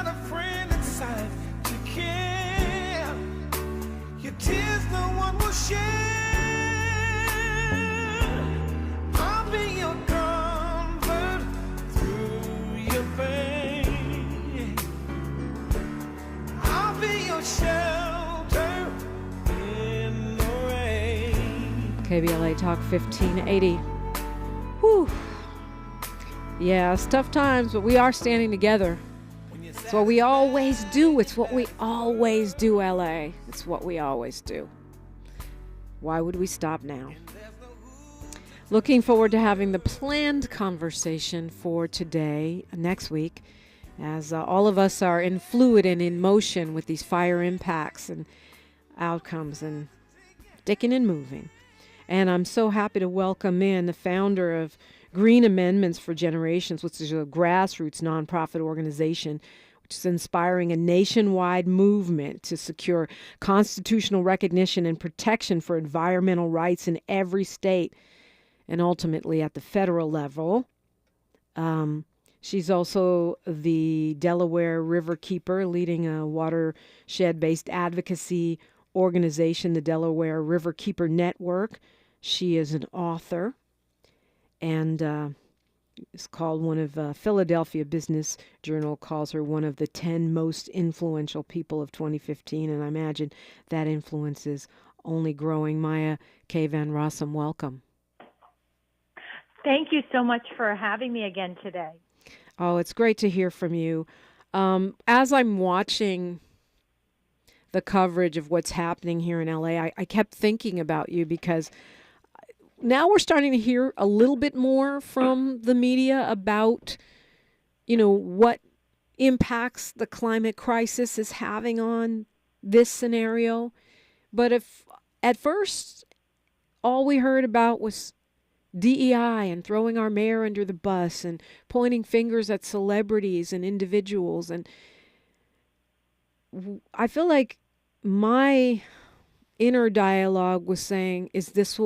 not a friend inside to care. Your tears no one will share. I'll be your comfort through your pain. I'll be your shelter in the rain. KBLA Talk 1580. Whew. Yeah, it's tough times, but we are standing together. It's what we always do. It's what we always do, LA. It's what we always do. Why would we stop now? Looking forward to having the planned conversation for today, next week, as all of us are in fluid and in motion with these fire impacts and outcomes and sticking and moving. And I'm so happy to welcome in the founder of Green Amendments for Generations, which is a grassroots nonprofit organization which is inspiring a nationwide movement to secure constitutional recognition and protection for environmental rights in every state and ultimately at the federal level. She's also the Delaware River Keeper, leading a watershed-based advocacy organization, the Delaware River Keeper Network. She is an author, and it's called one of Philadelphia Business Journal calls her one of the 10 most influential people of 2015, and I imagine that influence is only growing. Maya K. Van Rossum, welcome. Thank you so much for having me again today. Oh, it's great to hear from you. As I'm watching the coverage of what's happening here in LA, I kept thinking about you because now we're starting to hear a little bit more from the media about, what impacts the climate crisis is having on this scenario. But if at first all we heard about was DEI and throwing our mayor under the bus and pointing fingers at celebrities and individuals, and I feel like my inner dialogue was saying, is this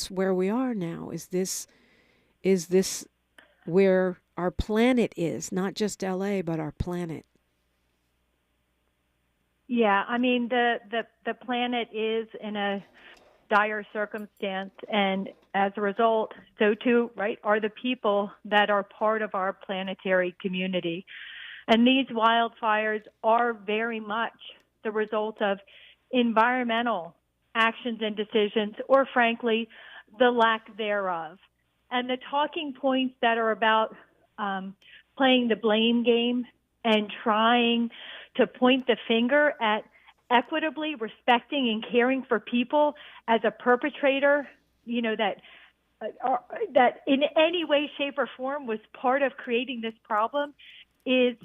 where we are now? Is this where our planet is? Not just LA, but our planet. Yeah, I mean, the planet is in a dire circumstance, and as a result, so too, right, are the people that are part of our planetary community. And these wildfires are very much the result of environmental actions and decisions, or frankly, the lack thereof. And the talking points that are about playing the blame game and trying to point the finger at equitably respecting and caring for people as a perpetrator, that in any way, shape, or form was part of creating this problem is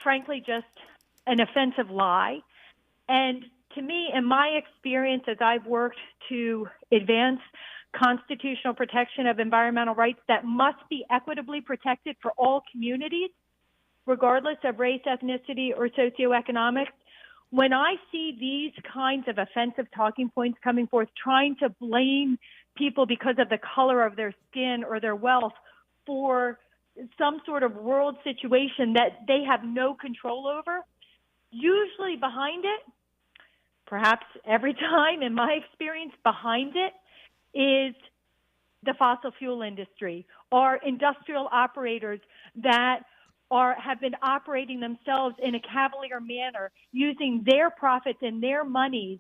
frankly just an offensive lie. And to me, in my experience, as I've worked to advance constitutional protection of environmental rights that must be equitably protected for all communities, regardless of race, ethnicity, or socioeconomics, when I see these kinds of offensive talking points coming forth, trying to blame people because of the color of their skin or their wealth for some sort of world situation that they have no control over, usually behind it, perhaps every time in my experience, behind it is the fossil fuel industry or industrial operators that have been operating themselves in a cavalier manner, using their profits and their monies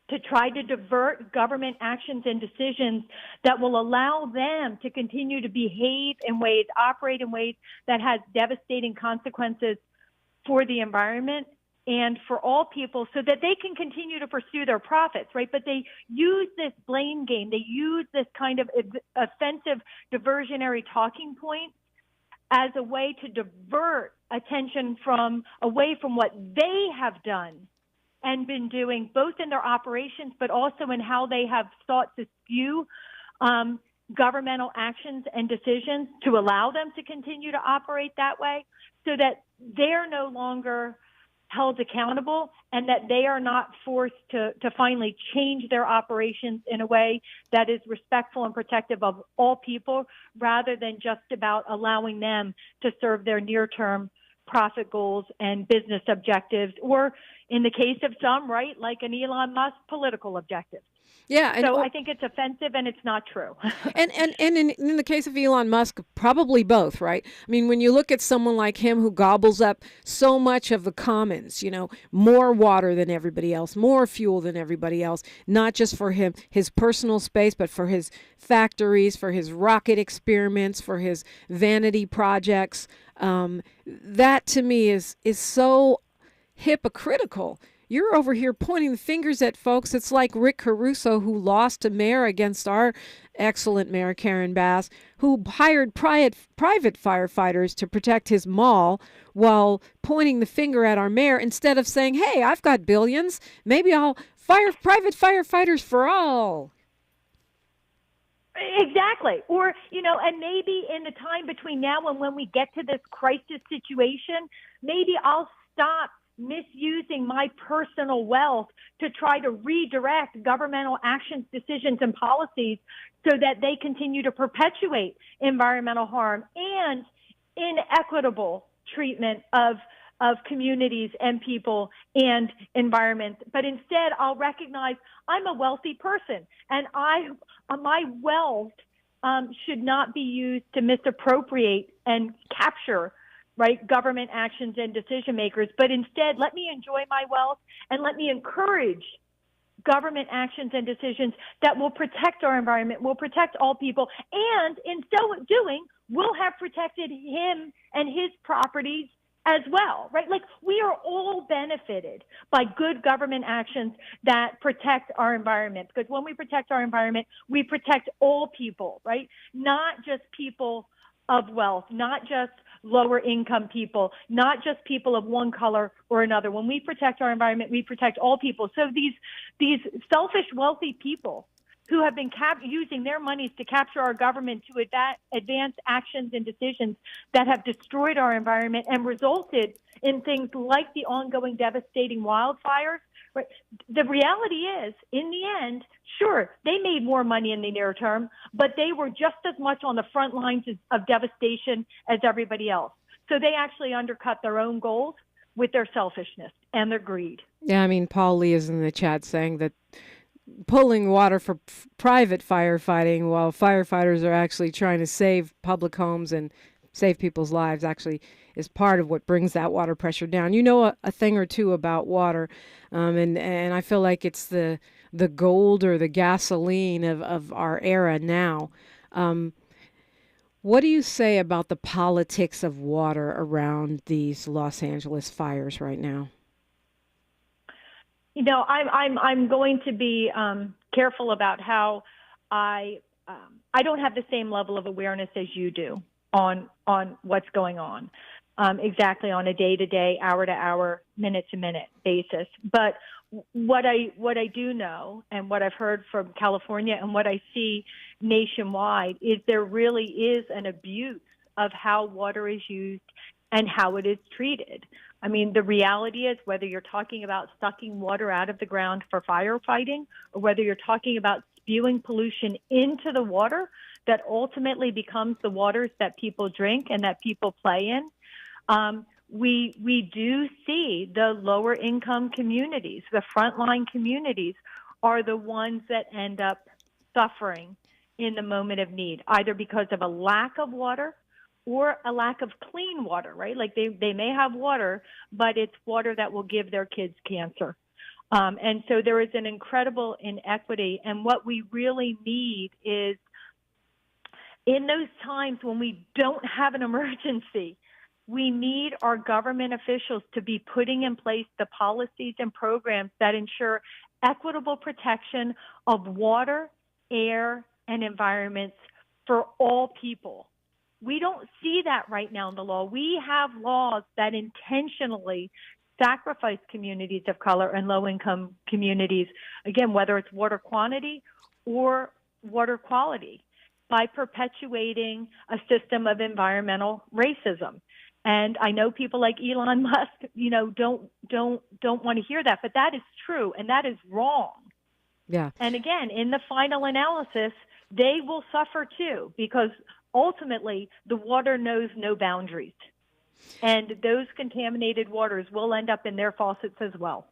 to try to divert government actions and decisions that will allow them to continue to behave in ways, operate in ways that has devastating consequences for the environment and for all people, so that they can continue to pursue their profits, right? But they use this blame game. They use this kind of offensive diversionary talking point as a way to divert attention away from what they have done and been doing, both in their operations, but also in how they have sought to skew governmental actions and decisions to allow them to continue to operate that way, so that they're no longer held accountable and that they are not forced to finally change their operations in a way that is respectful and protective of all people, rather than just about allowing them to serve their near-term profit goals and business objectives, or in the case of some, right, like an Elon Musk, political objectives. Yeah, and So I think it's offensive and it's not true. and in the case of Elon Musk, probably both, right? I mean, when you look at someone like him who gobbles up so much of the commons, more water than everybody else, more fuel than everybody else, not just for his personal space, but for his factories, for his rocket experiments, for his vanity projects. That to me is so hypocritical. You're over here pointing the fingers at folks. It's like Rick Caruso, who lost a mayor against our excellent mayor, Karen Bass, who hired private firefighters to protect his mall while pointing the finger at our mayor instead of saying, hey, I've got billions. Maybe I'll fire private firefighters for all. Exactly. Or, and maybe in the time between now and when we get to this crisis situation, maybe I'll stop misusing my personal wealth to try to redirect governmental actions, decisions, and policies so that they continue to perpetuate environmental harm and inequitable treatment of communities and people and environments. But instead, I'll recognize I'm a wealthy person, and my wealth should not be used to misappropriate and capture, right, government actions and decision makers, but instead let me enjoy my wealth and let me encourage government actions and decisions that will protect our environment, will protect all people, and in so doing, will have protected him and his properties as well, right? Like, we are all benefited by good government actions that protect our environment, because when we protect our environment, we protect all people, right? Not just people of wealth, not just lower income people, not just people of one color or another. When we protect our environment, we protect all people. So these selfish, wealthy people who have been using their monies to capture our government to advance actions and decisions that have destroyed our environment and resulted in things like the ongoing devastating wildfires. Right? The reality is, in the end, sure, they made more money in the near term, but they were just as much on the front lines of devastation as everybody else. So they actually undercut their own goals with their selfishness and their greed. Yeah, I mean, Paul Lee is in the chat saying that pulling water for private firefighting while firefighters are actually trying to save public homes and save people's lives actually is part of what brings that water pressure down. You know a thing or two about water, and I feel like it's the gold or the gasoline of our era now. What do you say about the politics of water around these Los Angeles fires right now? I'm going to be careful about how I don't have the same level of awareness as you do on what's going on exactly on a day-to-day, hour-to-hour, minute-to-minute basis. But what I do know, and what I've heard from California and what I see nationwide, is there really is an abuse of how water is used and how it is treated. I mean, the reality is, whether you're talking about sucking water out of the ground for firefighting, or whether you're talking about spewing pollution into the water that ultimately becomes the waters that people drink and that people play in, we do see the lower income communities, the frontline communities, are the ones that end up suffering in the moment of need, either because of a lack of water or a lack of clean water, right? Like they may have water, but it's water that will give their kids cancer. And so there is an incredible inequity. And what we really need is, in those times when we don't have an emergency, we need our government officials to be putting in place the policies and programs that ensure equitable protection of water, air, and environments for all people. We don't see that right now in the law. We have laws that intentionally sacrifice communities of color and low-income communities, again, whether it's water quantity or water quality, by perpetuating a system of environmental racism. And I know people like Elon Musk, don't want to hear that, but that is true, and that is wrong. Yeah. And again, in the final analysis, they will suffer too, because ultimately the water knows no boundaries. And those contaminated waters will end up in their faucets as well.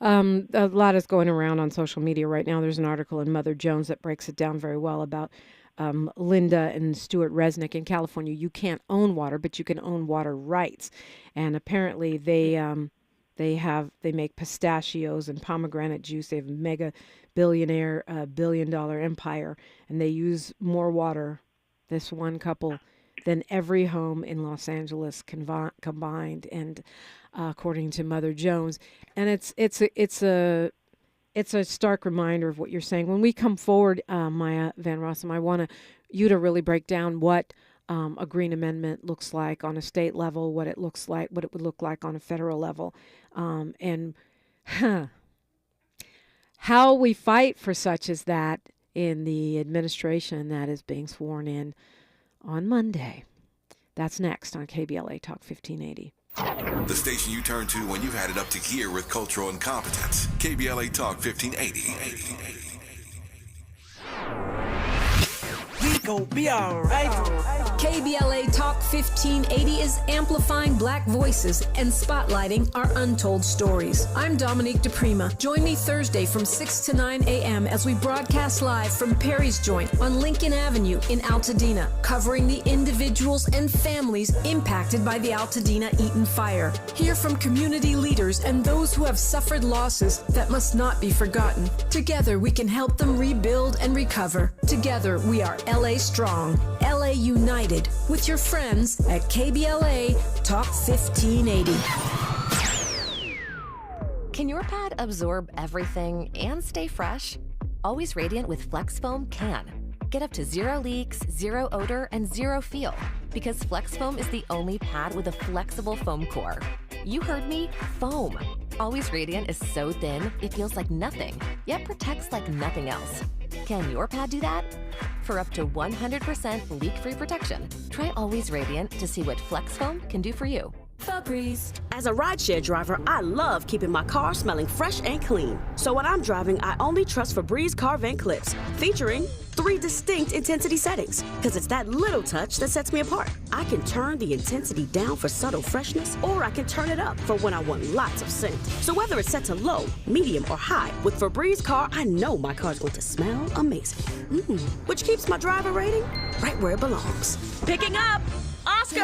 A lot is going around on social media right now. There's an article in Mother Jones that breaks it down very well about Linda and Stuart Resnick in California. You can't own water, but you can own water rights. And apparently they make pistachios and pomegranate juice. They have a mega billionaire, billion-dollar empire, and they use more water, this one couple, than every home in Los Angeles combined. And according to Mother Jones, and it's a stark reminder of what you're saying. When we come forward, Maya Van Rossum, I want you to really break down what a green amendment looks like on a state level, what it would look like on a federal level, and how we fight for such as that in the administration that is being sworn in on Monday. That's next on KBLA Talk 1580. The station you turn to when you've had it up to gear with cultural incompetence. KBLA Talk 1580. We gon' be alright. KBLA Talk 1580 is amplifying Black voices and spotlighting our untold stories. I'm Dominique DiPrima. Join me Thursday from 6 to 9 a.m. as we broadcast live from Perry's Joint on Lincoln Avenue in Altadena, covering the individuals and families impacted by the Altadena Eaton fire. Hear from community leaders and those who have suffered losses that must not be forgotten. Together, we can help them rebuild and recover. Together, we are LA Strong, LA United, with your friends at KBLA Talk 1580. Can your pad absorb everything and stay fresh? Always Radiant with Flex Foam can. Get up to 0 leaks, 0 odor, and 0 feel. Because Flex Foam is the only pad with a flexible foam core. You heard me, foam. Always Radiant is so thin, it feels like nothing, yet protects like nothing else. Can your pad do that? For up to 100% leak-free protection, try Always Radiant to see what Flex Foam can do for you. Febreze. As a rideshare driver, I love keeping my car smelling fresh and clean. So when I'm driving, I only trust Febreze car vent clips, featuring 3 distinct intensity settings, because it's that little touch that sets me apart. I can turn the intensity down for subtle freshness, or I can turn it up for when I want lots of scent. So whether it's set to low, medium, or high, with Febreze car, I know my car's going to smell amazing. Which keeps my driver rating right where it belongs. Picking up, Oscar!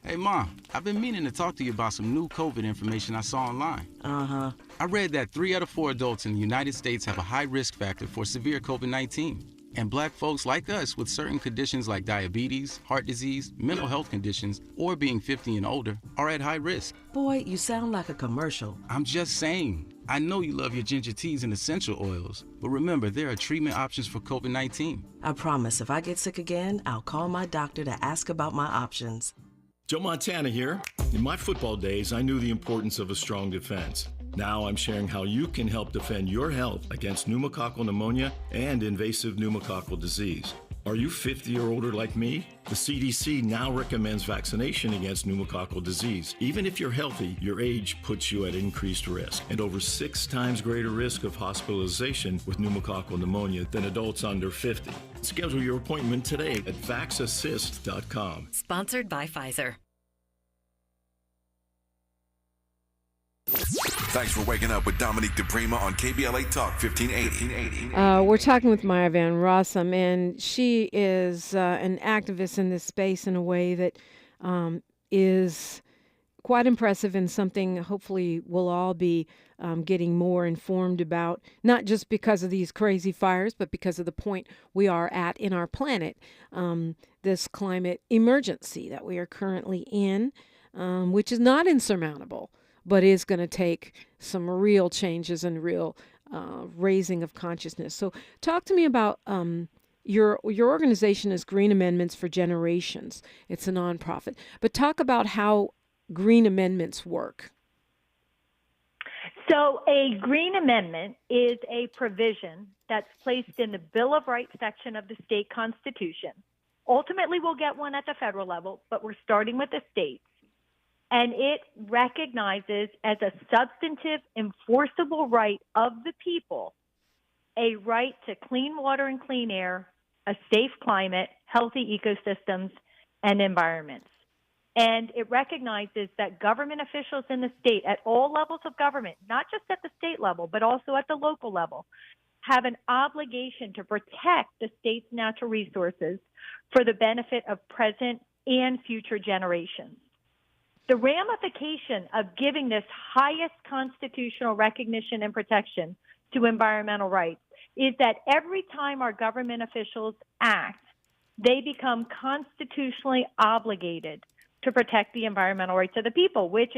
Hey, Mom, I've been meaning to talk to you about some new COVID information I saw online. I read that 3 out of 4 adults in the United States have a high risk factor for severe COVID-19. And Black folks like us with certain conditions like diabetes, heart disease, mental health conditions, or being 50 and older are at high risk. Boy, you sound like a commercial. I'm just saying. I know you love your ginger teas and essential oils, but remember, there are treatment options for COVID-19. I promise if I get sick again, I'll call my doctor to ask about my options. Joe Montana here. In my football days, I knew the importance of a strong defense. Now I'm sharing how you can help defend your health against pneumococcal pneumonia and invasive pneumococcal disease. Are you 50 or older like me? The CDC now recommends vaccination against pneumococcal disease. Even if you're healthy, your age puts you at increased risk and over 6 times greater risk of hospitalization with pneumococcal pneumonia than adults under 50. Schedule your appointment today at vaxassist.com. Sponsored by Pfizer. Thanks for waking up with Dominique DiPrima on KBLA Talk 1580. We're talking with Maya Van Rossum, and she is an activist in this space in a way that is quite impressive and something hopefully we'll all be getting more informed about, not just because of these crazy fires, but because of the point we are at in our planet, this climate emergency that we are currently in, which is not insurmountable, but is going to take some real changes and real raising of consciousness. So talk to me about your organization is Green Amendments for Generations. It's a nonprofit. But talk about how green amendments work. So a green amendment is a provision that's placed in the Bill of Rights section of the state constitution. Ultimately, we'll get one at the federal level, but we're starting with the states. And it recognizes as a substantive, enforceable right of the people a right to clean water and clean air, a safe climate, healthy ecosystems, and environments. And it recognizes that government officials in the state at all levels of government, not just at the state level, but also at the local level, have an obligation to protect the state's natural resources for the benefit of present and future generations. The ramification of giving this highest constitutional recognition and protection to environmental rights is that every time our government officials act, they become constitutionally obligated to protect the environmental rights of the people, which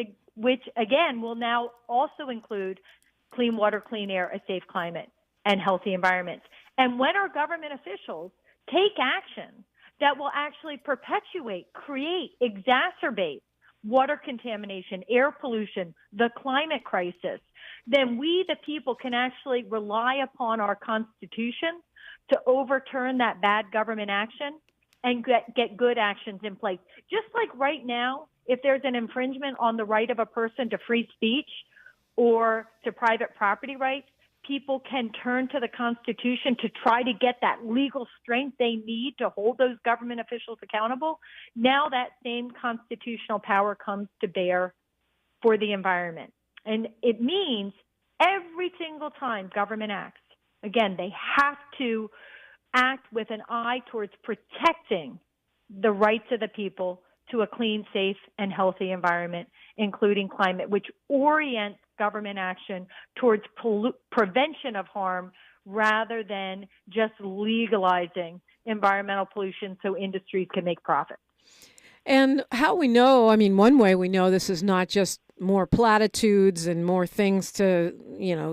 again will now also include clean water, clean air, a safe climate, and healthy environments. And when our government officials take action that will actually perpetuate, create, exacerbate water contamination, air pollution, the climate crisis, then we, the people, can actually rely upon our Constitution to overturn that bad government action and get good actions in place. Just like right now, if there's an infringement on the right of a person to free speech or to private property rights, people can turn to the Constitution to try to get that legal strength they need to hold those government officials accountable. Now that same constitutional power comes to bear for the environment. And it means every single time government acts, again, they have to act with an eye towards protecting the rights of the people to a clean, safe, and healthy environment, including climate, which orients government action towards prevention of harm rather than just legalizing environmental pollution so industries can make profit. And how we know, I mean, one way we know this is not just more platitudes and more things to,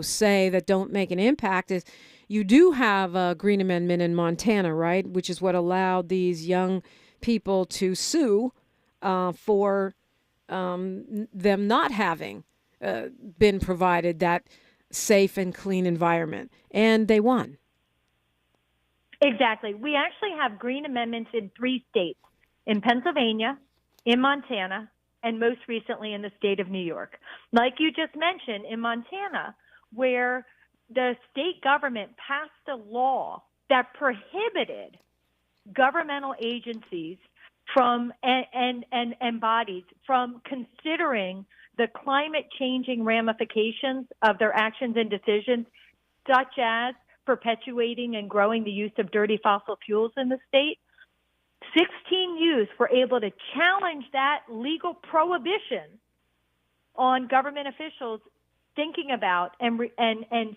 say that don't make an impact is you do have a Green Amendment in Montana, right, which is what allowed these young people to sue for them not having been provided that safe and clean environment. And they won. Exactly. We actually have green amendments in 3 states, in Pennsylvania, in Montana, and most recently in the state of New York. Like you just mentioned, in Montana, where the state government passed a law that prohibited governmental agencies from and bodies from considering the climate changing ramifications of their actions and decisions, such as perpetuating and growing the use of dirty fossil fuels in the state. 16 youth were able to challenge that legal prohibition on government officials thinking about and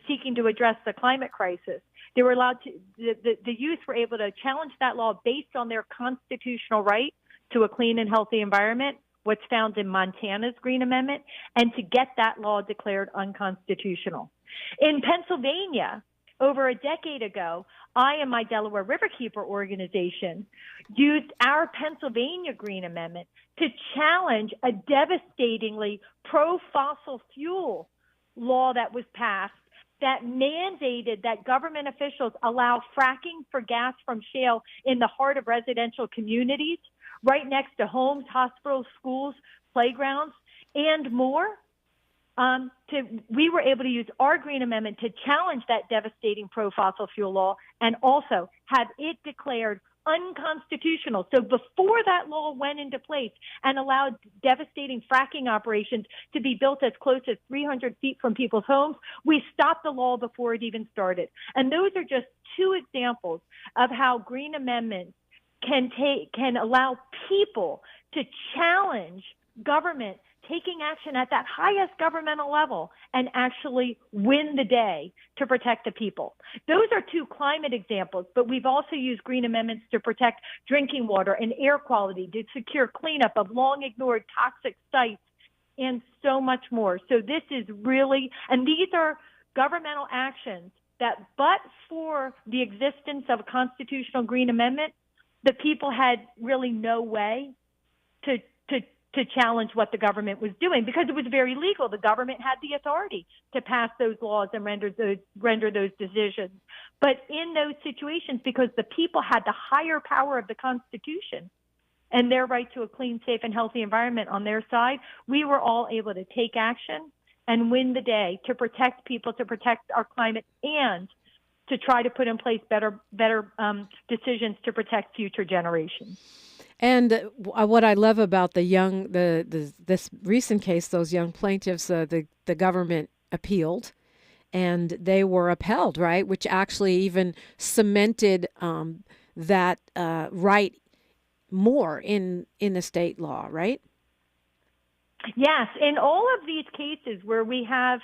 seeking to address the climate crisis. They were allowed to, the youth were able to challenge that law based on their constitutional right to a clean and healthy environment, what's found in Montana's Green Amendment, and to get that law declared unconstitutional. In Pennsylvania, over a decade ago, I and my Delaware Riverkeeper organization used our Pennsylvania Green Amendment to challenge a devastatingly pro-fossil fuel law that was passed that mandated that government officials allow fracking for gas from shale in the heart of residential communities, right next to homes, hospitals, schools, playgrounds, and more. We were able to use our Green Amendment to challenge that devastating pro-fossil fuel law and also have it declared unconstitutional. So before that law went into place and allowed devastating fracking operations to be built as close as 300 feet from people's homes, we stopped the law before it even started. And those are just 2 examples of how Green Amendments can allow people to challenge government taking action at that highest governmental level and actually win the day to protect the people. Those are 2 climate examples, but we've also used Green Amendments to protect drinking water and air quality, to secure cleanup of long-ignored toxic sites, and so much more. So this is really, and these are governmental actions that, but for the existence of a constitutional Green Amendment, the people had really no way to challenge what the government was doing because it was very legal. The government had the authority to pass those laws and render those decisions. But in those situations, because the people had the higher power of the Constitution and their right to a clean, safe, and healthy environment on their side, we were all able to take action and win the day to protect people, to protect our climate, and to try to put in place better decisions to protect future generations. And what I love about this recent case, those young plaintiffs, the government appealed, and they were upheld, right? Which actually even cemented that right more in the state law, right? Yes, in all of these cases where we have,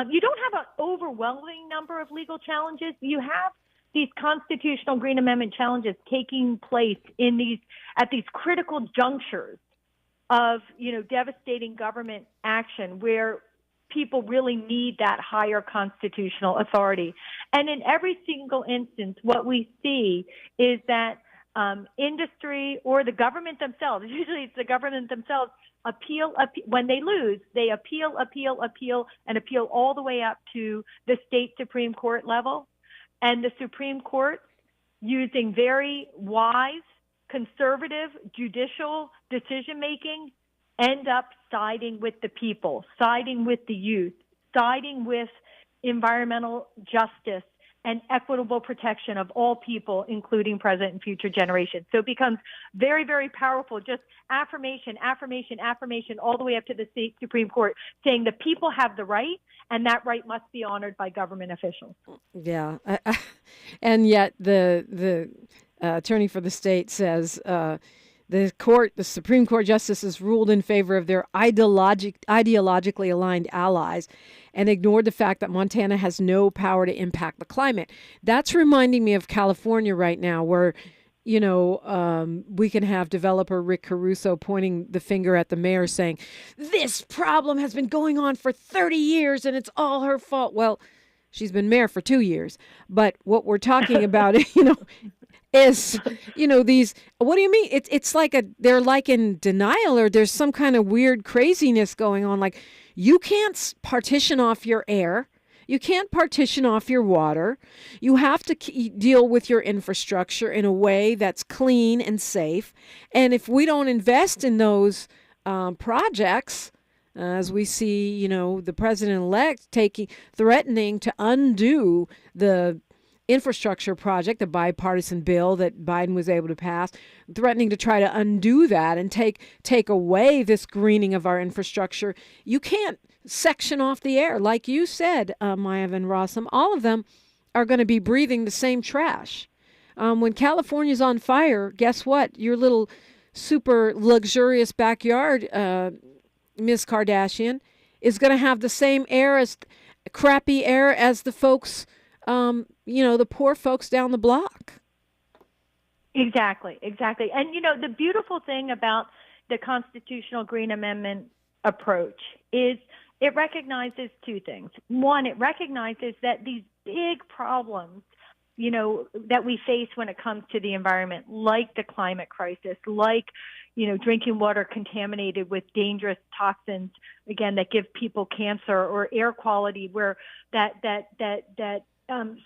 you don't have an overwhelming number of legal challenges. You have these constitutional Green Amendment challenges taking place at these critical junctures of, devastating government action where people really need that higher constitutional authority. And in every single instance, what we see is that industry or the government themselves, usually it's the government themselves, appeal when they lose, they appeal, and appeal all the way up to the state Supreme Court level. And the Supreme Court, using very wise, conservative, judicial decision-making, end up siding with the people, siding with the youth, siding with environmental justice and equitable protection of all people, including present and future generations. So it becomes very, very powerful, just affirmation, all the way up to the state Supreme Court, saying the people have the right, and that right must be honored by government officials. Yeah. And yet the attorney for the state says the Supreme Court justices ruled in favor of their ideologically aligned allies and ignored the fact that Montana has no power to impact the climate. That's reminding me of California right now, where, we can have developer Rick Caruso pointing the finger at the mayor saying, this problem has been going on for 30 years and it's all her fault. Well, she's been mayor for 2 years. But what we're talking about, is, these, what do you mean? It's like they're like in denial, or there's some kind of weird craziness going on. Like, you can't partition off your air. You can't partition off your water. You have to deal with your infrastructure in a way that's clean and safe. And if we don't invest in those projects, as we see, the president-elect threatening to undo the infrastructure project, the bipartisan bill that Biden was able to pass, threatening to try to undo that and take away this greening of our infrastructure. You can't section off the air. Like you said, Maya and Rossum, all of them are going to be breathing the same trash. When California's on fire, guess what? Your little super luxurious backyard, Ms. Kardashian, is going to have the same crappy air as the folks, the poor folks down the block. Exactly. And, the beautiful thing about the constitutional Green Amendment approach is it recognizes two things. One, it recognizes that these big problems, that we face when it comes to the environment, like the climate crisis, like, drinking water contaminated with dangerous toxins, again, that give people cancer, or air quality where that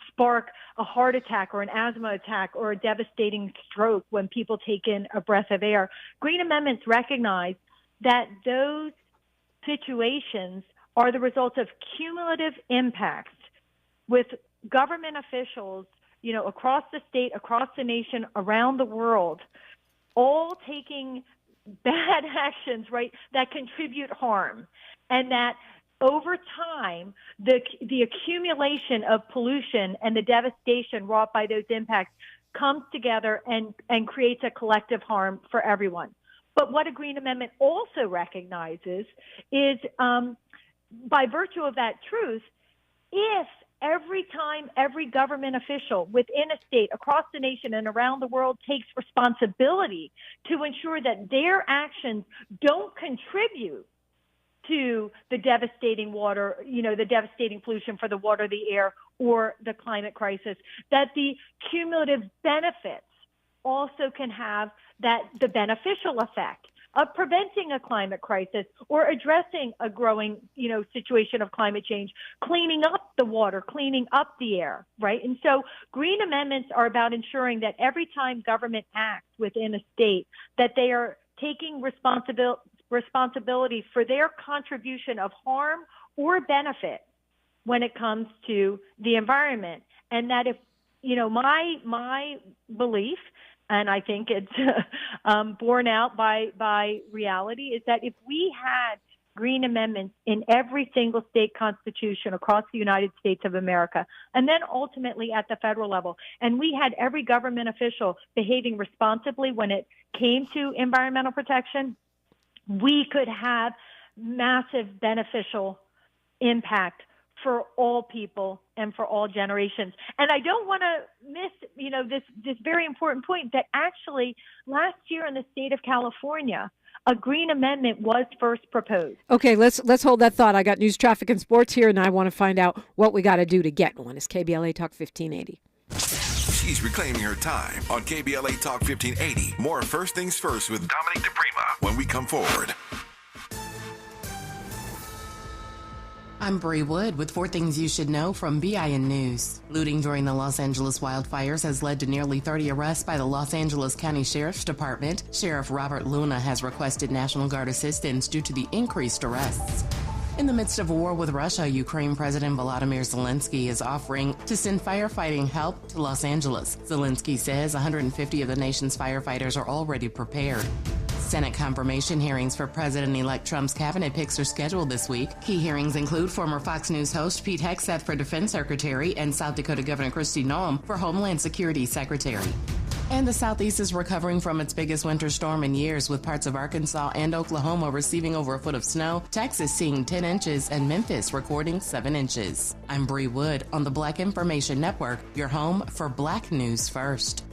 spark a heart attack or an asthma attack or a devastating stroke when people take in a breath of air. Green amendments recognize that those situations are the result of cumulative impacts with government officials, across the state, across the nation, around the world, all taking bad actions, right, that contribute harm, and that over time, the accumulation of pollution and the devastation wrought by those impacts comes together and creates a collective harm for everyone. But what a Green Amendment also recognizes is, by virtue of that truth, if every time every government official within a state, across the nation and around the world takes responsibility to ensure that their actions don't contribute to the devastating water, the devastating pollution for the water, the air, or the climate crisis, that the cumulative benefits also can have the beneficial effect of preventing a climate crisis or addressing a growing, situation of climate change, cleaning up the water, cleaning up the air, right? And so green amendments are about ensuring that every time government acts within a state, that they are taking responsibility for their contribution of harm or benefit when it comes to the environment. And that if, my belief and I think it's borne out by reality, is that if we had green amendments in every single state constitution across the United States of America, and then ultimately at the federal level, and we had every government official behaving responsibly when it came to environmental protection, we could have massive beneficial impact for all people and for all generations. And I don't want to miss, this very important point that actually last year in the state of California, a green amendment was first proposed. Okay, let's hold that thought. I got news, traffic, and sports here, and I want to find out what we got to do to get one. It's KBLA Talk 1580. She's reclaiming her time on KBLA Talk 1580. More First Things First with Dominique DiPrima when we come forward. I'm Bree Wood with 4 things you should know from BIN News. Looting during the Los Angeles wildfires has led to nearly 30 arrests by the Los Angeles County Sheriff's Department. Sheriff Robert Luna has requested National Guard assistance due to the increased arrests. In the midst of a war with Russia, Ukraine President Volodymyr Zelensky is offering to send firefighting help to Los Angeles. Zelensky says 150 of the nation's firefighters are already prepared. Senate confirmation hearings for President-elect Trump's cabinet picks are scheduled this week. Key hearings include former Fox News host Pete Hegseth for Defense Secretary and South Dakota Governor Kristi Noem for Homeland Security Secretary. And the Southeast is recovering from its biggest winter storm in years, with parts of Arkansas and Oklahoma receiving over a foot of snow, Texas seeing 10 inches, and Memphis recording 7 inches. I'm Bree Wood on the Black Information Network, your home for Black News First.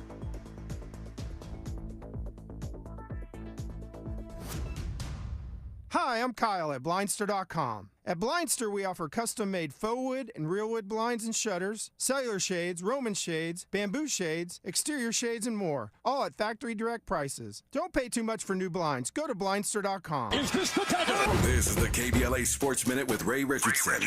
Hi, I'm Kyle at Blindster.com. At Blindster, we offer custom-made faux wood and real wood blinds and shutters, cellular shades, Roman shades, bamboo shades, exterior shades, and more, all at factory direct prices. Don't pay too much for new blinds. Go to Blindster.com. Is this the time? This is the KBLA Sports Minute with Ray Richardson.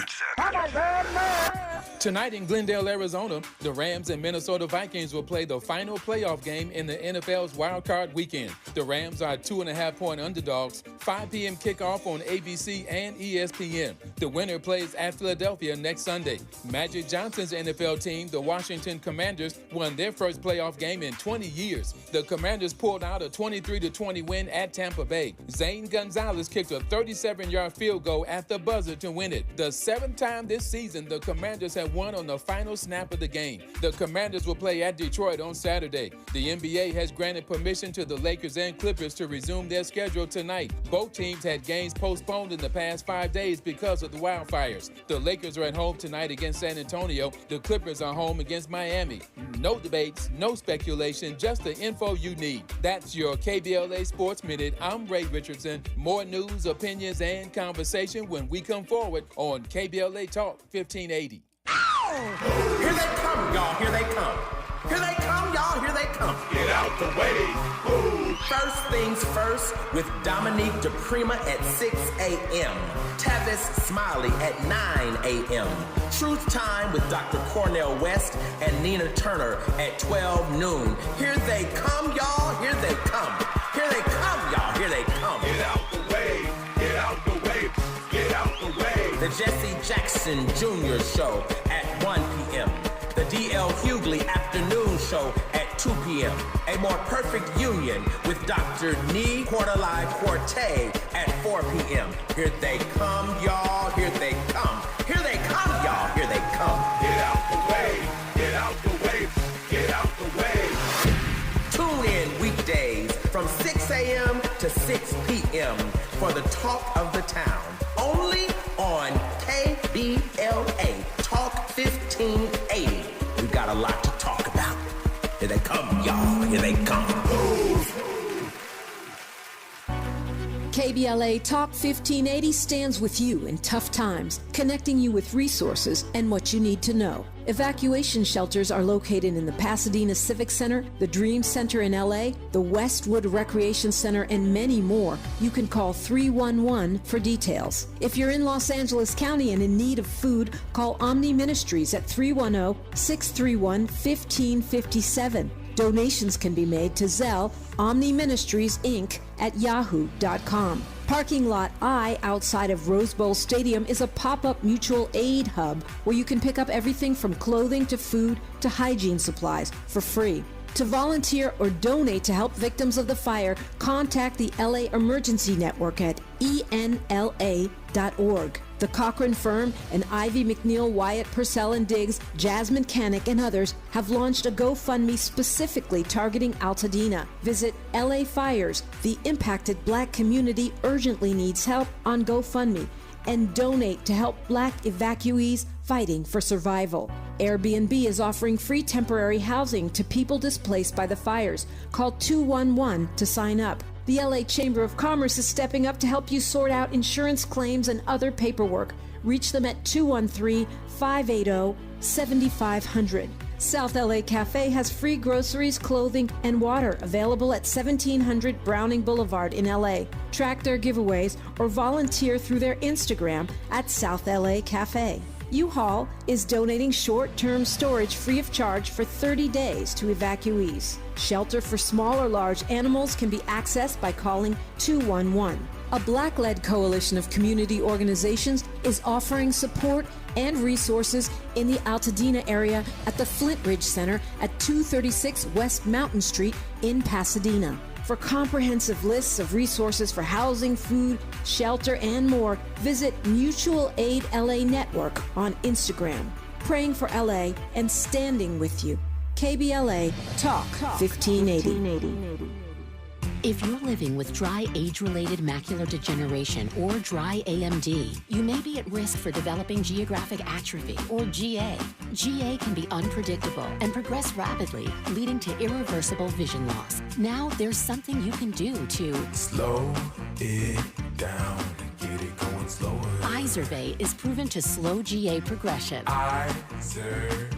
Tonight in Glendale, Arizona, the Rams and Minnesota Vikings will play the final playoff game in the NFL's Wild Card Weekend. The Rams are 2.5-point underdogs, 5 p.m. kickoff on ABC and ESPN. The winner plays at Philadelphia next Sunday. Magic Johnson's NFL team, the Washington Commanders, won their first playoff game in 20 years. The Commanders pulled out a 23-20 win at Tampa Bay. Zane Gonzalez kicked a 37-yard field goal at the buzzer to win it. The 7th time this season, the Commanders have won on the final snap of the game. The Commanders will play at Detroit on Saturday. The NBA has granted permission to the Lakers and Clippers to resume their schedule tonight. Both teams had games postponed in the past 5 days because of the wildfires. The Lakers are at home tonight against San Antonio. The Clippers are home against Miami. No debates, no speculation, just the info you need. That's your KBLA Sports Minute. I'm Ray Richardson. More news, opinions, and conversation when we come forward on KBLA Talk 1580. Here they come, y'all. Here they come. Here they come, y'all. Here they come. Get out the way. Ooh. First things first with Dominique DiPrima at 6 a.m. Tavis Smiley at 9 a.m. Truth Time with Dr. Cornell West and Nina Turner at 12 noon. Here they come, y'all. Here they come. Here they come, y'all. Here they come. Get out the way. Get out the way. Get out the way. The Jesse Jackson Jr. Show at 1 p.m. The D.L. Hughley Afternoon Show at 2 p.m. A More Perfect Union with Dr. Nee Quarterly Quartet at 4 p.m. Here they come, y'all. Here they come. Here they come, y'all. Here they come. Get out the way. Get out the way. Get out the way. Tune in weekdays from 6 a.m. to 6 p.m. for the talk of the town. Only on KBLA Talk 1580. We've got a lot to talk about. Here they come, y'all. Here they come. KBLA Talk 1580 stands with you in tough times, connecting you with resources and what you need to know. Evacuation shelters are located in the Pasadena Civic Center, the Dream Center in LA, the Westwood Recreation Center, and many more. You can call 311 for details. If you're in Los Angeles County and in need of food, call Omni Ministries at 310-631-1557. Donations can be made to Zelle, Omni Ministries, Inc. at yahoo.com. Parking Lot I outside of Rose Bowl Stadium is a pop-up mutual aid hub where you can pick up everything from clothing to food to hygiene supplies for free. To volunteer or donate to help victims of the fire, contact the LA Emergency Network at enla.org. The Cochran Firm and Ivy McNeil, Wyatt, Purcell and Diggs, Jasmine Canick, and others have launched a GoFundMe specifically targeting Altadena. Visit LA Fires. The impacted Black community urgently needs help on GoFundMe, and donate to help Black evacuees fighting for survival. Airbnb is offering free temporary housing to people displaced by the fires. Call 211 to sign up. The LA Chamber of Commerce is stepping up to help you sort out insurance claims and other paperwork. Reach them at 213-580-7500. South LA Cafe has free groceries, clothing, and water available at 1700 Browning Boulevard in LA. Track their giveaways or volunteer through their Instagram at South LA Cafe. U-Haul is donating short-term storage free of charge for 30 days to evacuees. Shelter for small or large animals can be accessed by calling 211. A Black-led coalition of community organizations is offering support and resources in the Altadena area at the Flint Ridge Center at 236 West Mountain Street in Pasadena. For comprehensive lists of resources for housing, food, shelter, and more, visit Mutual Aid LA Network on Instagram. Praying for LA and standing with you. KBLA Talk 1580. If you're living with dry age-related macular degeneration or dry AMD, you may be at risk for developing geographic atrophy or GA. GA can be unpredictable and progress rapidly, leading to irreversible vision loss. Now there's something you can do to slow it down and get it going slower. Izervay is proven to slow GA progression. Izervay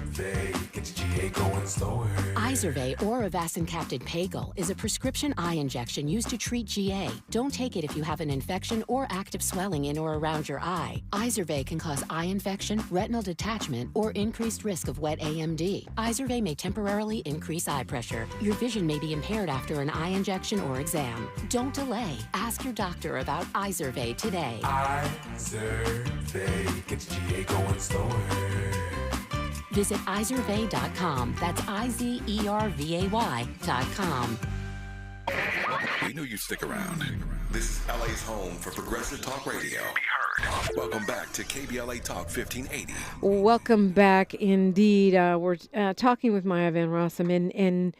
gets GA going slower. Izervay or avacincaptad pagel is a prescription eye injection used to treat GA. Don't take it if you have an infection or active swelling in or around your eye. Izervay can cause eye infection, retinal detachment, or increased risk of wet AMD. Izervay may temporarily increase eye pressure. Your vision may be impaired after an eye injection or exam. Don't delay. Ask your doctor about Izervay today. Izervay gets GA going slower. Visit Izervay.com. That's IZERVAY.com. We knew you'd stick around. This is LA's home for progressive talk radio. Be heard. Welcome back to KBLA Talk 1580. Welcome back indeed. We're talking with Maya Van Rossum and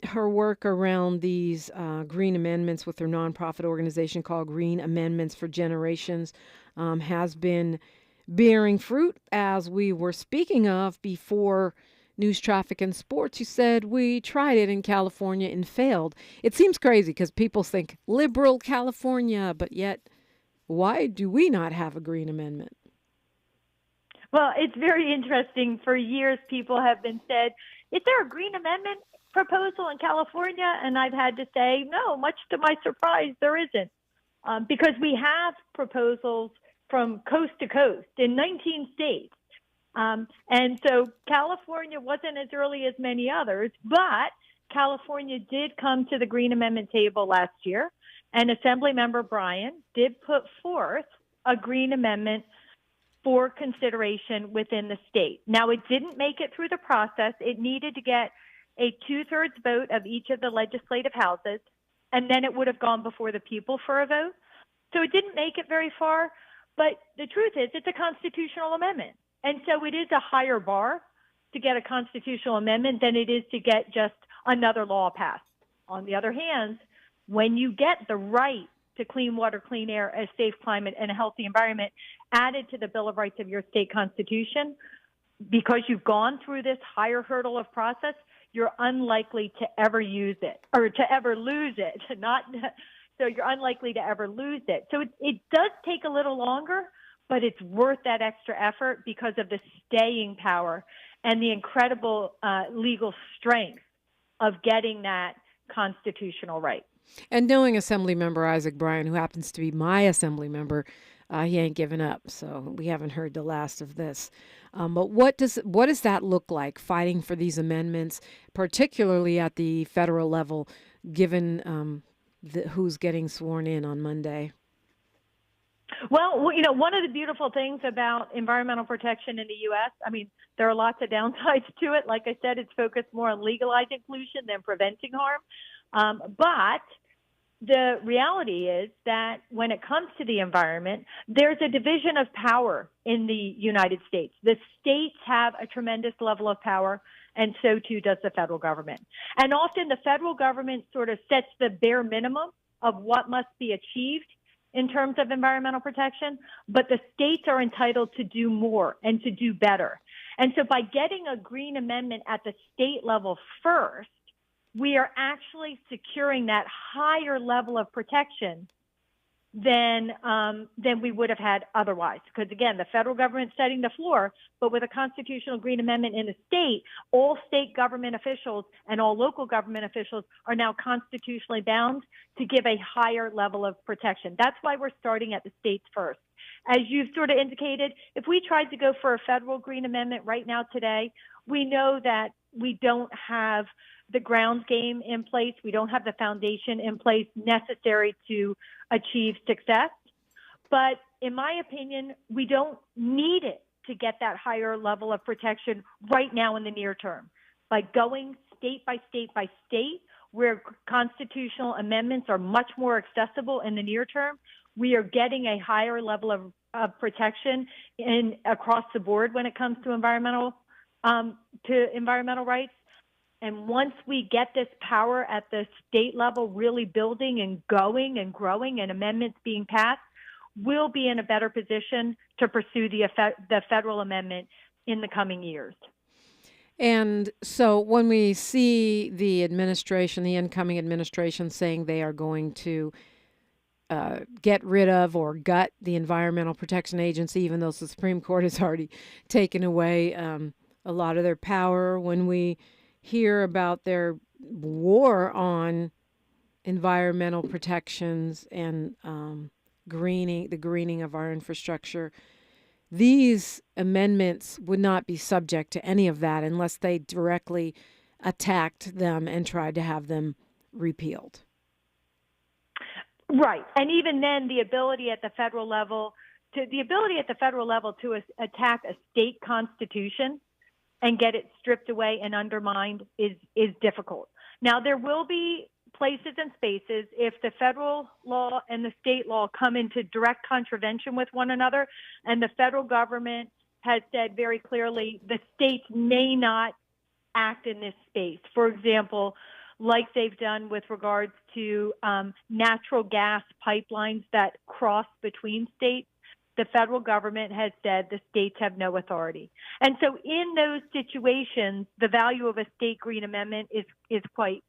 her work around these green amendments with her nonprofit organization called Green Amendments for Generations has been bearing fruit. As we were speaking of before News, Traffic, and Sports, you said we tried it in California and failed. It seems crazy because people think liberal California, but yet why do we not have a green amendment? Well, it's very interesting. For years, people have been said, is there a green amendment proposal in California? And I've had to say, no, much to my surprise, there isn't. Because we have proposals from coast to coast in 19 states. And so California wasn't as early as many others, but California did come to the Green Amendment table last year, and Assemblymember Bryan did put forth a Green Amendment for consideration within the state. Now, it didn't make it through the process. It needed to get a 2/3 vote of each of the legislative houses, and then it would have gone before the people for a vote. So it didn't make it very far, but the truth is it's a constitutional amendment. And so it is a higher bar to get a constitutional amendment than it is to get just another law passed. On the other hand, when you get the right to clean water, clean air, a safe climate, and a healthy environment added to the Bill of Rights of your state constitution, because you've gone through this higher hurdle of process, you're unlikely to ever use it or to ever lose it. So you're unlikely to ever lose it. So it does take a little longer, but it's worth that extra effort because of the staying power and the incredible legal strength of getting that constitutional right. And knowing Assemblymember Isaac Bryan, who happens to be my assembly member, he ain't giving up. So we haven't heard the last of this. But what does that look like, fighting for these amendments, particularly at the federal level, given who's getting sworn in on Monday? Well, one of the beautiful things about environmental protection in the U.S., I mean, there are lots of downsides to it. Like I said, it's focused more on legalizing pollution than preventing harm. But the reality is that when it comes to the environment, there's a division of power in the United States. The states have a tremendous level of power, and so too does the federal government. And often the federal government sort of sets the bare minimum of what must be achieved in terms of environmental protection, but the states are entitled to do more and to do better. And so by getting a green amendment at the state level first, we are actually securing that higher level of protection than we would have had otherwise. Because again, the federal government's setting the floor, but with a constitutional green amendment in the state, all state government officials and all local government officials are now constitutionally bound to give a higher level of protection. That's why we're starting at the states first. As you've sort of indicated, if we tried to go for a federal green amendment right now today, we know that we don't have the ground game in place. We don't have the foundation in place necessary to achieve success. But in my opinion, we don't need it to get that higher level of protection right now in the near term. By going state by state by state, where constitutional amendments are much more accessible in the near term, we are getting a higher level of protection across the board when it comes to environmental rights. And once we get this power at the state level really building and going and growing and amendments being passed, we'll be in a better position to pursue the federal amendment in the coming years. And so when we see the incoming administration saying they are going to get rid of or gut the Environmental Protection Agency, even though the Supreme Court has already taken away a lot of their power, when we hear about their war on environmental protections and the greening of our infrastructure, these amendments would not be subject to any of that unless they directly attacked them and tried to have them repealed. Right. And even then, the ability at the federal level to attack a state constitution and get it stripped away and undermined is difficult. Now, there will be places and spaces if the federal law and the state law come into direct contravention with one another, and the federal government has said very clearly the states may not act in this space. For example, like they've done with regards to natural gas pipelines that cross between states, the federal government has said the states have no authority. And so in those situations, the value of a state green amendment is quite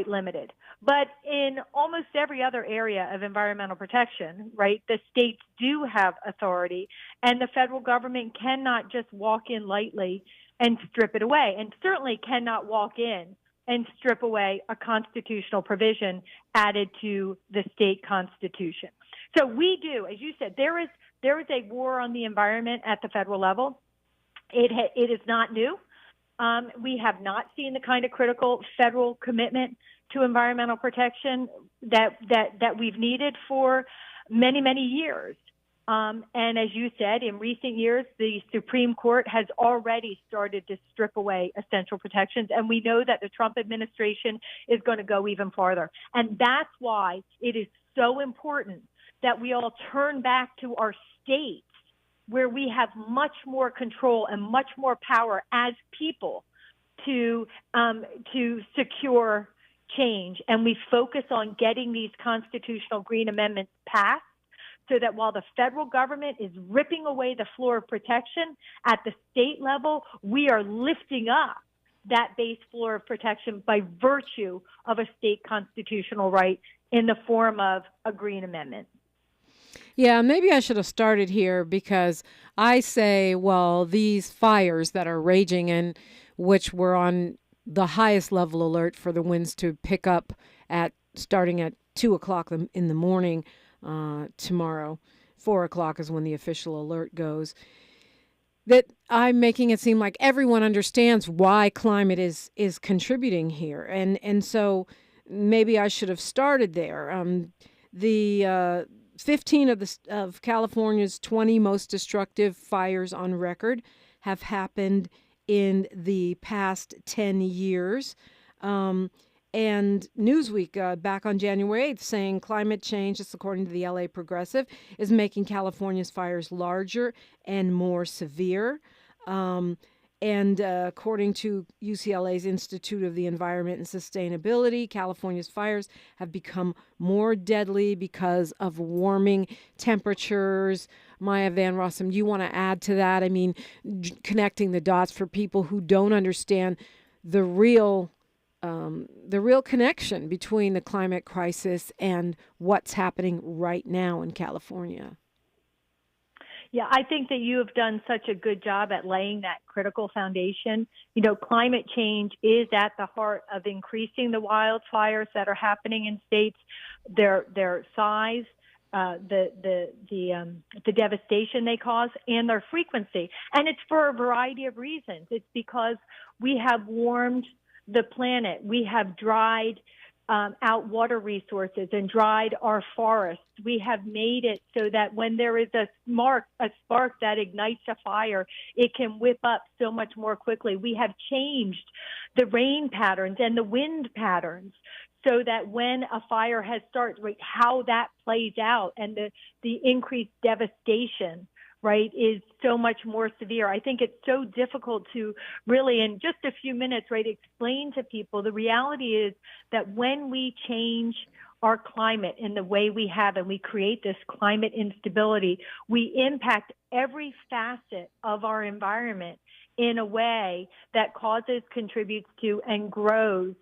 limited. But in almost every other area of environmental protection, right, the states do have authority, and the federal government cannot just walk in lightly and strip it away, and certainly cannot walk in and strip away a constitutional provision added to the state constitution. So we do, as you said, there is a war on the environment at the federal level. It is not new. We have not seen the kind of critical federal commitment to environmental protection that we've needed for many, many years. And as you said, in recent years, the Supreme Court has already started to strip away essential protections. And we know that the Trump administration is going to go even farther. And that's why it is so important that we all turn back to our states, where we have much more control and much more power as people to secure change. And we focus on getting these constitutional green amendments passed, so that while the federal government is ripping away the floor of protection at the state level, we are lifting up that base floor of protection by virtue of a state constitutional right in the form of a green amendment. Yeah, maybe I should have started here, because I say, well, these fires that are raging, and which were on the highest level alert for the winds to pick up starting at 2 o'clock in the morning tomorrow. 4 o'clock is when the official alert goes. That I'm making it seem like everyone understands why climate is contributing here. 15 of California's 20 most destructive fires on record have happened in the past 10 years. And Newsweek, back on January 8th, saying climate change, this according to the LA Progressive, is making California's fires larger and more severe. And according to UCLA's Institute of the Environment and Sustainability, California's fires have become more deadly because of warming temperatures. Maya Van Rossum, do you want to add to that? I mean, connecting the dots for people who don't understand the real connection between the climate crisis and what's happening right now in California. Yeah, I think that you have done such a good job at laying that critical foundation. Climate change is at the heart of increasing the wildfires that are happening in states, their size, the devastation they cause, and their frequency. And it's for a variety of reasons. It's because we have warmed the planet. We have dried out water resources and dried our forests. We have made it so that when there is a spark that ignites a fire, it can whip up so much more quickly. We have changed the rain patterns and the wind patterns so that when a fire has started, right, how that plays out and the increased devastation, right, is so much more severe. I think it's so difficult to really, in just a few minutes, right, explain to people. The reality is that when we change our climate in the way we have and we create this climate instability, we impact every facet of our environment in a way that contributes to, and grows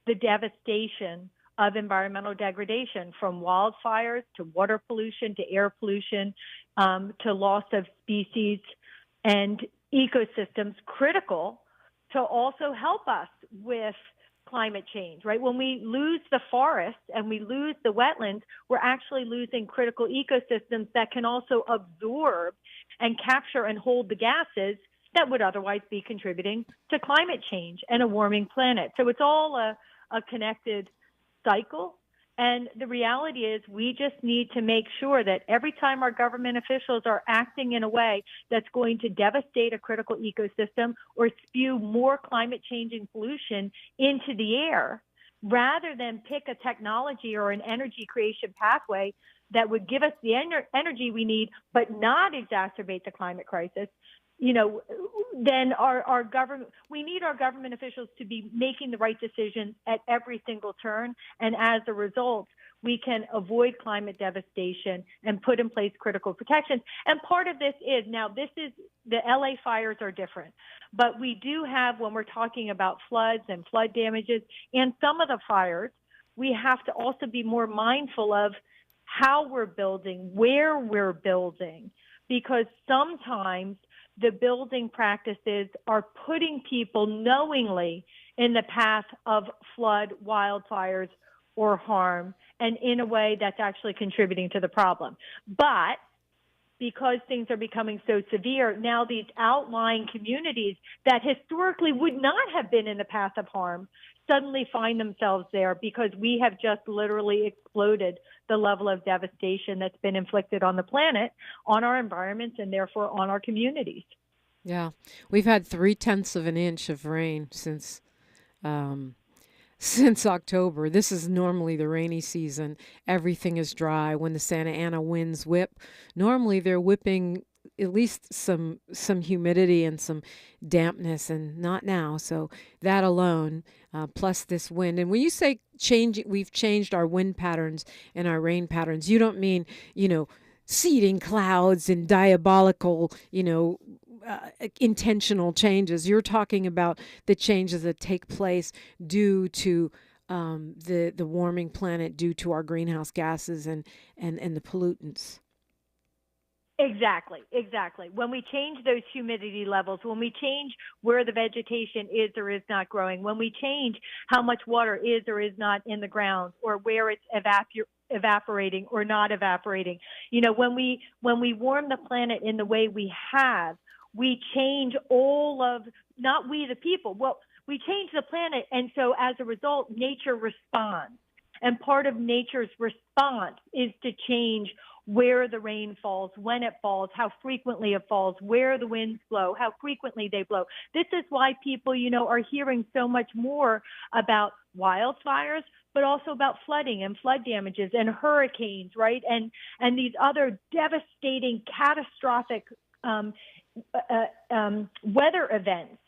the devastation of environmental degradation, from wildfires to water pollution to air pollution, to loss of species and ecosystems critical to also help us with climate change, right? When we lose the forest and we lose the wetlands, we're actually losing critical ecosystems that can also absorb and capture and hold the gases that would otherwise be contributing to climate change and a warming planet. So it's all a connected cycle. And the reality is we just need to make sure that every time our government officials are acting in a way that's going to devastate a critical ecosystem or spew more climate changing pollution into the air, rather than pick a technology or an energy creation pathway that would give us the energy we need but not exacerbate the climate crisis, then our government, we need our government officials to be making the right decisions at every single turn. And as a result, we can avoid climate devastation and put in place critical protections. And part of this is, now this is, the LA fires are different, but we do have, when we're talking about floods and flood damages and some of the fires, we have to also be more mindful of how we're building, where we're building, because sometimes the building practices are putting people knowingly in the path of flood, wildfires, or harm, and in a way that's actually contributing to the problem. But because things are becoming so severe, now these outlying communities that historically would not have been in the path of harm suddenly find themselves there because we have just literally exploded the level of devastation that's been inflicted on the planet, on our environments, and therefore on our communities. Yeah, we've had 0.3 of an inch of rain since October. This is normally the rainy season. Everything is dry. When the Santa Ana winds whip, normally they're whipping at least some humidity and some dampness, and not now. So that alone, plus this wind. And when you say we've changed our wind patterns and our rain patterns, you don't mean, seeding clouds and diabolical, intentional changes. You're talking about the changes that take place due to the warming planet, due to our greenhouse gases and the pollutants. Exactly. When we change those humidity levels, when we change where the vegetation is or is not growing, when we change how much water is or is not in the ground, or where it's evaporating or not evaporating, when we warm the planet in the way we have, we change not we the people, we change the planet, and so as a result, nature responds. And part of nature's response is to change where the rain falls, when it falls, how frequently it falls, where the winds blow, how frequently they blow. This is why people, are hearing so much more about wildfires, but also about flooding and flood damages and hurricanes, right? And these other devastating, catastrophic weather events,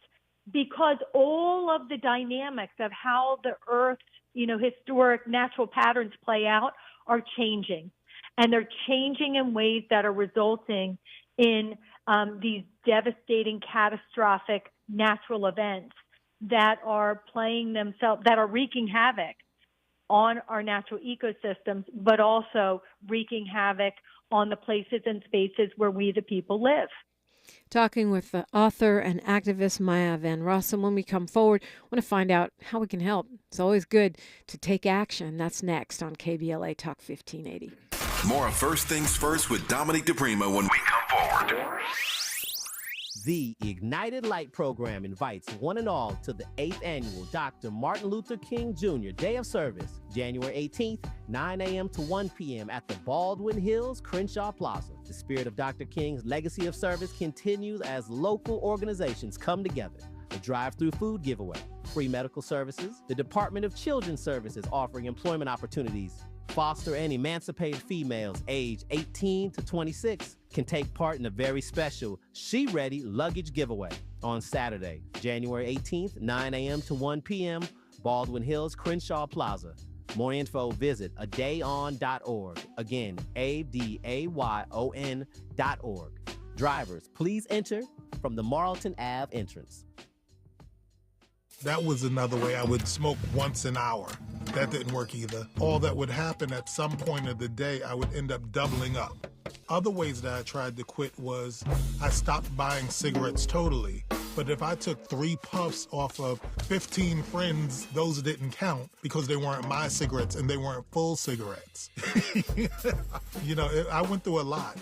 because all of the dynamics of how the Earth's, historic natural patterns play out are changing. And they're changing in ways that are resulting in these devastating, catastrophic natural events that are that are wreaking havoc on our natural ecosystems, but also wreaking havoc on the places and spaces where we, the people, live. Talking with the author and activist Maya Van Rossum. When we come forward, I want to find out how we can help. It's always good to take action. That's next on KBLA Talk 1580. More of First Things First with Dominique DiPrima when we come forward. The Ignited Light program invites one and all to the 8th annual Dr. Martin Luther King Jr. Day of Service, January 18th, 9 a.m. to 1 p.m. at the Baldwin Hills Crenshaw Plaza. The spirit of Dr. King's legacy of service continues as local organizations come together. A drive-through food giveaway, free medical services, the Department of Children's Services offering employment opportunities. Foster and emancipated females aged 18 to 26 can take part in a very special She Ready luggage giveaway on Saturday, January 18th, 9 a.m. to 1 p.m., Baldwin Hills Crenshaw Plaza. More info, visit adayon.org. Again, adayon.org. Drivers, please enter from the Marlton Ave entrance. That was another way. I would smoke once an hour. That didn't work either. All that would happen at some point of the day, I would end up doubling up. Other ways that I tried to quit was I stopped buying cigarettes totally. But if I took 3 puffs off of 15 friends, those didn't count because they weren't my cigarettes and they weren't full cigarettes. I went through a lot.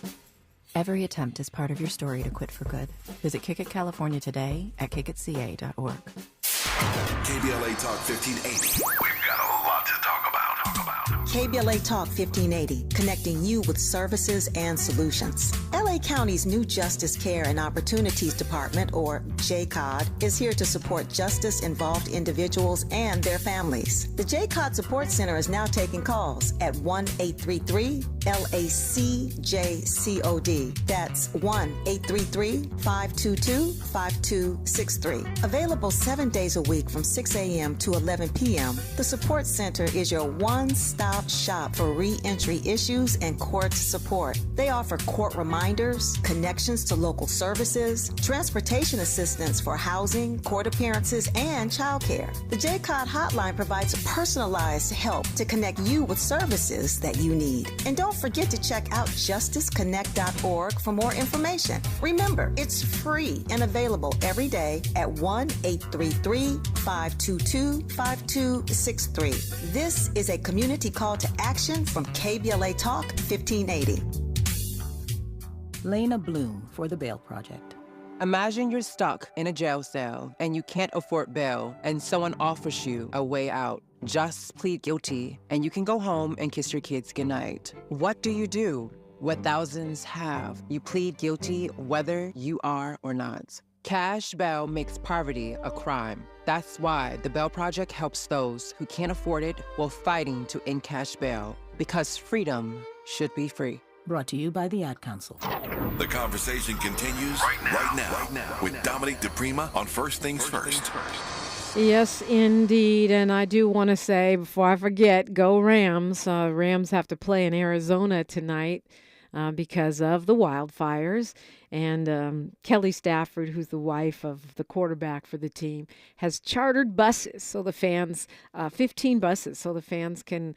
Every attempt is part of your story to quit for good. Visit Kick It California today at kickitca.org. KBLA Talk 1580. We've got a lot to talk about. KBLA Talk 1580, connecting you with services and solutions. LA County's new Justice Care and Opportunities Department, or JCOD, is here to support justice-involved individuals and their families. The JCOD Support Center is now taking calls at 1-833-LACJCOD. That's 1-833-522-5263. Available 7 days a week from 6 a.m. to 11 p.m., the Support Center is your one-stop shop for re-entry issues and court support. They offer court reminders, connections to local services, transportation assistance for housing, court appearances, and childcare. The JCOD hotline provides personalized help to connect you with services that you need. And don't forget to check out justiceconnect.org for more information. Remember, it's free and available every day at 1-833-522-5263. This is a community call to action from KBLA Talk 1580. Lena Bloom for the Bail Project. Imagine you're stuck in a jail cell and you can't afford bail and someone offers you a way out. Just plead guilty and you can go home and kiss your kids goodnight. What do? What thousands have. You plead guilty whether you are or not. Cash bail makes poverty a crime. That's why the Bail Project helps those who can't afford it while fighting to end cash bail. Because freedom should be free. Brought to you by the Ad Council. The conversation continues right now with Dominique DiPrima on First Things First. Yes, indeed. And I do want to say, before I forget, go Rams. Rams have to play in Arizona tonight because of the wildfires. And Kelly Stafford, who's the wife of the quarterback for the team, has chartered buses so the fans, 15 buses, so the fans can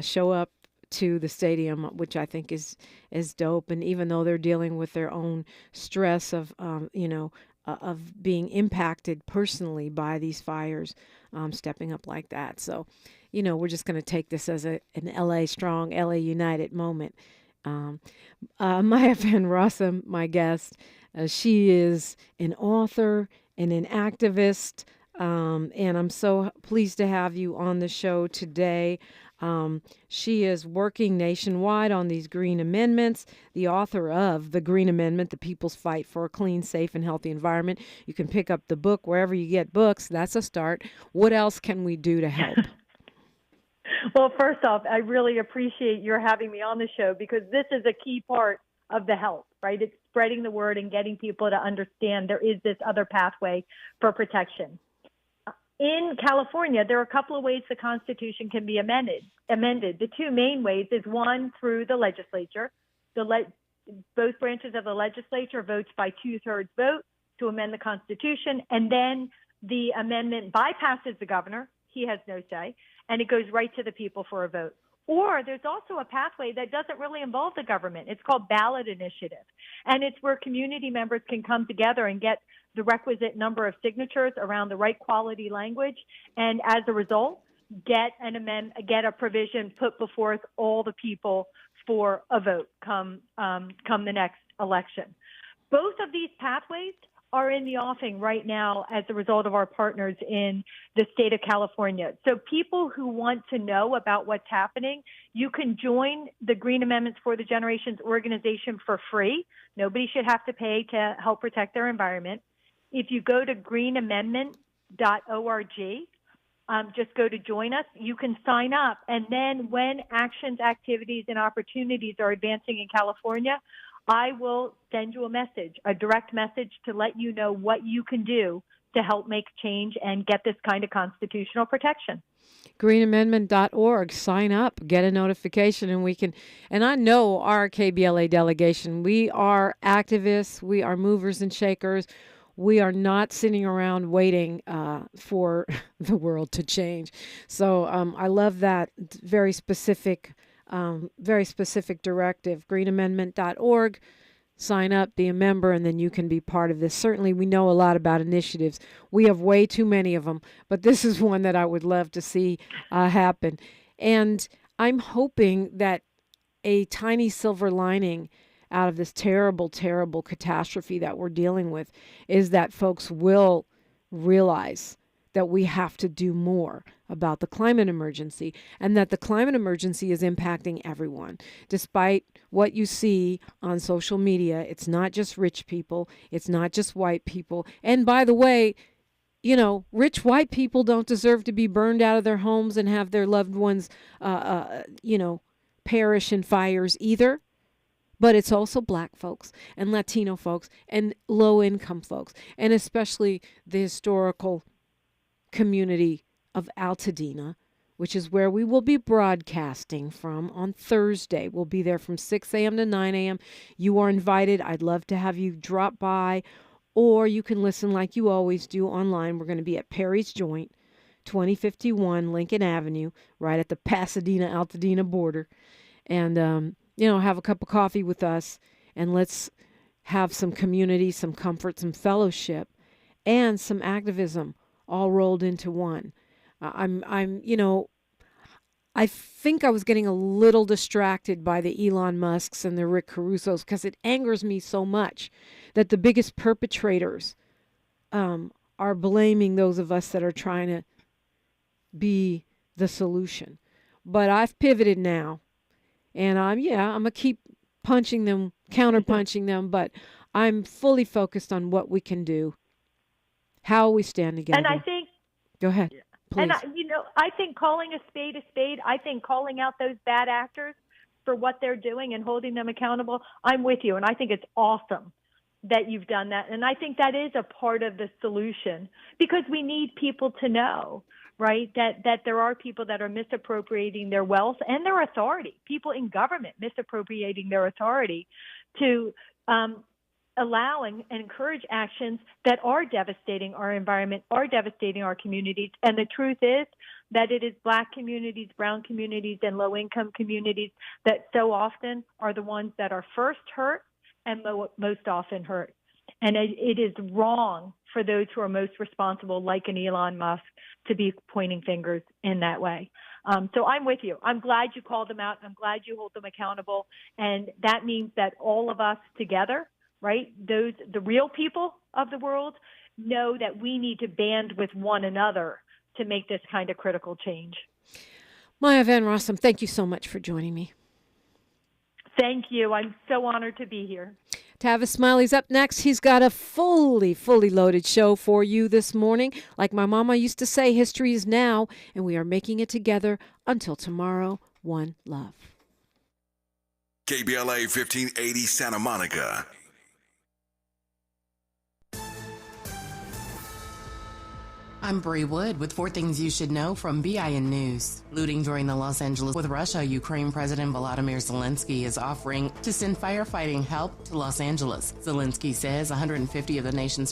show up to the stadium, which I think is dope. And even though they're dealing with their own stress of being impacted personally by these fires, stepping up like that. So, we're just going to take this as an LA strong, LA United moment. Maya Van Rossum, my guest, she is an author and an activist, and I'm so pleased to have you on the show today. She is working nationwide on these green amendments, the author of The Green Amendment, The People's Fight for a Clean, Safe, and Healthy Environment. You can pick up the book wherever you get books. That's a start. What else can we do to help? Well, first off, I really appreciate your having me on the show because this is a key part of the help, right? It's spreading the word and getting people to understand there is this other pathway for protection. In California, there are a couple of ways the Constitution can be amended. The two main ways is one through the legislature. Both branches of the legislature votes by 2/3 vote to amend the Constitution, and then the amendment bypasses the governor. He has no say, and it goes right to the people for a vote. Or there's also a pathway that doesn't really involve the government. It's called ballot initiative, and it's where community members can come together and get the requisite number of signatures around the right quality language, and as a result, get a provision put before all the people for a vote come the next election. Both of these pathways are in the offing right now as a result of our partners in the state of California. So people who want to know about what's happening, you can join the Green Amendments for the Generations organization for free. Nobody should have to pay to help protect their environment. If you go to greenamendment.org, just go to join us. You can sign up. And then when actions, activities, and opportunities are advancing in California, I will send you a direct message to let you know what you can do to help make change and get this kind of constitutional protection. greenamendment.org. Sign up, get a notification, and I know our KBLA delegation, we are activists, we are movers and shakers. We are not sitting around waiting for the world to change. So I love that very specific directive. greenamendment.org. Sign up, be a member, and then you can be part of this. Certainly, we know a lot about initiatives. We have way too many of them, but this is one that I would love to see happen. And I'm hoping that a tiny silver lining out of this terrible, terrible catastrophe that we're dealing with is that folks will realize that we have to do more about the climate emergency, and that the climate emergency is impacting everyone. Despite what you see on social media, it's not just rich people, it's not just white people. And by the way, rich white people don't deserve to be burned out of their homes and have their loved ones, perish in fires either. But it's also black folks and Latino folks and low-income folks, and especially the historical community of Altadena, which is where we will be broadcasting from on Thursday. We'll be there from 6 a.m. to 9 a.m. You are invited. I'd love to have you drop by, or you can listen like you always do online. We're going to be at Perry's Joint, 2051 Lincoln Avenue, right at the Pasadena-Altadena border. And, have a cup of coffee with us, and let's have some community, some comfort, some fellowship, and some activism all rolled into one. I think I was getting a little distracted by the Elon Musks and the Rick Carusos because it angers me so much that the biggest perpetrators are blaming those of us that are trying to be the solution. But I've pivoted now. And I'm going to keep punching them, counter-punching them, but I'm fully focused on what we can do, how we stand together. And I think... Go ahead, please. And, I think calling a spade, I think calling out those bad actors for what they're doing and holding them accountable, I'm with you. And I think it's awesome that you've done that. And I think that is a part of the solution because we need people to know, right, that there are people that are misappropriating their wealth and their authority, people in government misappropriating their authority to allow and encourage actions that are devastating our environment, are devastating our communities. And the truth is that it is Black communities, brown communities, and low-income communities that so often are the ones that are first hurt and most often hurt. And it is wrong for those who are most responsible, like an Elon Musk, to be pointing fingers in that way. So I'm with you. I'm glad you called them out. I'm glad you hold them accountable. And that means that all of us together, right, the real people of the world, know that we need to band with one another to make this kind of critical change. Maya Van Rossum, thank you so much for joining me. Thank you. I'm so honored to be here. Tavis Smiley's up next. He's got a fully loaded show for you this morning. Like my mama used to say, history is now, and we are making it together until tomorrow. One love. KBLA 1580 Santa Monica. I'm Bree Wood with 4 things you should know from BIN News. Looting during the Los Angeles with Russia, Ukraine President Volodymyr Zelensky is offering to send firefighting help to Los Angeles. Zelensky says 150 of the nation's